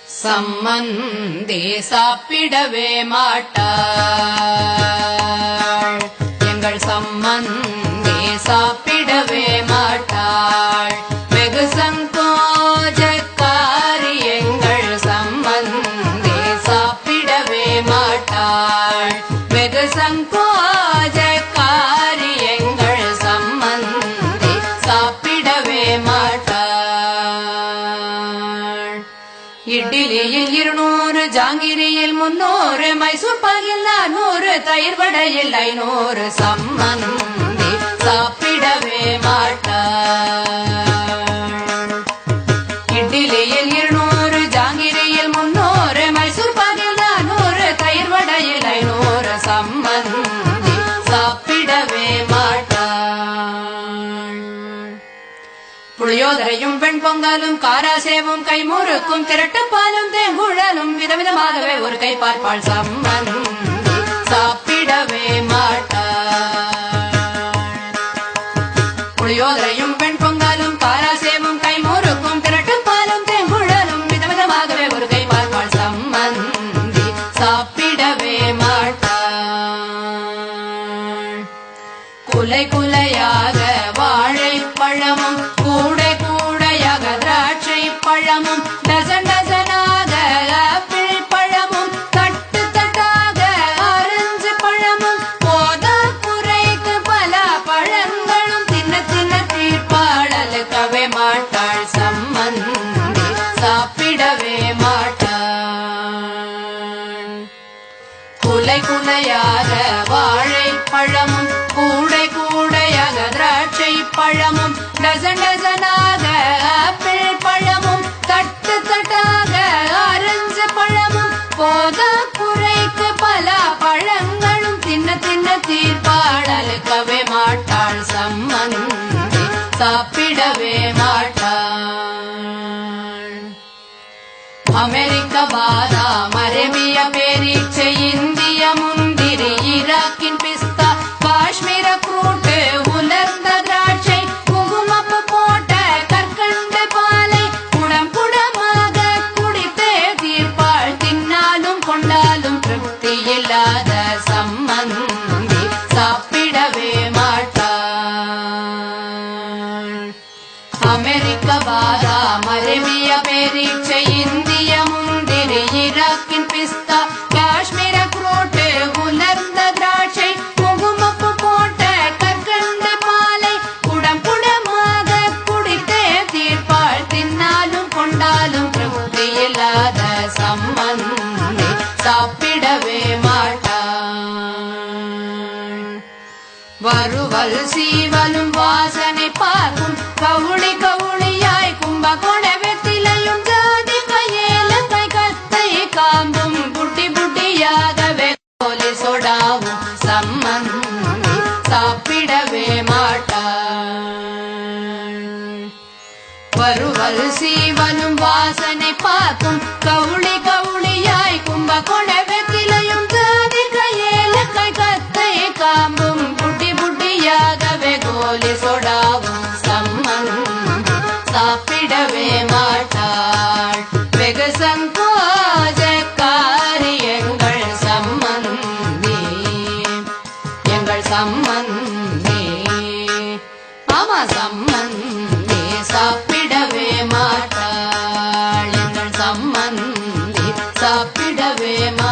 சம்மந்தி சாப்பிடவே மாட்டாள். எங்கள் சம்மந்தி சாப்பிடவே மாட்டாள். வெகு சங்கோஜக்காரி எங்கள் சம்மந்தி சாப்பிடவே மாட்டாள். வெகு சங்கோஜக்காரி எங்கள் சம்மந்தி சாப்பிடவே மாட்டாள். இட்லியில் 200, ஜாங்கிரியில் 300, மைசூர் பாகில் 400, தயிர் வடையில் 500, சம்மந்தி சாப்பிடவே மாட்டாள். இட்லியில் 200, ஜாங்கிரியில் 300, மைசூர் பாகில் 400, தயிர் வடையில் 500, சம்மந்தி சாப்பிடவே மாட்டாள். புளியோதரையும் வெண்பொங்கலும் காராசேவும் கைமுறுக்கும் திரட்டுப்பாலும் தேங்குழலும் விதவிதமாகவே ஒரு கை பார்ப்பாள். சம்மந்தி சாப்பிடவே மாட்டாள். புளியோதரையும் வெண்பொங்கலும் காராசேவும் கைமுறுக்கும் திரட்டுப்பாலும் தேங்குழலும் விதவிதமாகவே ஒரு கை பார்ப்பாள். சம்மந்தி சாப்பிடவே மாட்டாள். குலை குலையாக வாழைப்பழமும் கூடை கூடையாக திராட்சை பழமும் டசன் டசனாக ஆப்பிள் பழமும் தட்டு தட்டாக ஆரஞ்சு பழமும் போதா குறைக்கு பல பழங்களும் தின்ன தின்ன தீர்ப்பாளலுக்கவே மாட்டாள். சம்மந்தி சாப்பிடவே மாட்டாள். குலை குலையாக வாழைப்பழமும் கூடை கூடையாக திராட்சை பழமும் டசன் டசனாக ஆப்பிள் பழமும் தட்டு தட்டாக ஆரஞ்சு பழமும் போதா குறைக்கு பல பழங்களும் தின்ன தின்ன தீர்ப்பாளலுக்கவே மாட்டாள். சம்மந்தி சாப்பிடவே மாட்டாள். அமெரிக்க பாதாம், அரேபிய பேரீச்சை, இந்திய முந்திரி, ஈராக்கின் பிஸ்தா, காஷ்மீர ஃப்ரூட், உலர்ந்த திராட்சை, குங்குமப்பு போட்ட கற்கண்டு பாலை குடம் குடமாக குடித்தே தீர்ப்பாள். தின்னாலும் கொண்டாலும் திருப்தி இல்லாத சம்மந்தி சாப்பிடவே மாட்டாள். அமெரிக்க பாதாம், அரேபிய பேரீச்சை, இந்திய முந்திரி, ஈராக்கின் பிஸ்தா, காஷ்மீர ஃப்ரூட், உலர்ந்த திராட்சை, குங்குமப்பு போட்ட கற்கண்டு பாலை குடம் குடமாக குடித்தே தீர்ப்பாள். தின்னாலும் கொண்டாலும் திருப்தி இல்லாத சம்மந்தி சாப்பிடவே மாட்டாள். வறுவல் சீவலும் வாசனை பார்க்கும் கவுளி கவுளியாய் கும்ப கொடவெத்திலையும் ஜாதி கையேலக்கை கத்தை காம்பும் புட்டி புட்டியாகவே கோலி சொடாவும் சம்மந்தி சாப்பிடவே மாட்டாள். வறுவல் சீவலும் வாசனை பார்க்கும் கவுளி கவுளியாய் கும்ப கொடவெத்திலையும் ஜாதி கையேலக்கை கத்தை காம்பும் புட்டி புட்டியாகவே கோலி சொடாவும் சம்மந்தி சாப்பிடவே மாட்டாள். வெகு சங்கோஜக்காரி எங்கள் சம்மந்தி, எங்கள் சம்மந்தி, ஆமா சம்மந்தி சாப்பிடவே மாட்டாள். எங்கள் சம்மந்தி சாப்பிடவே மாட்டாள்.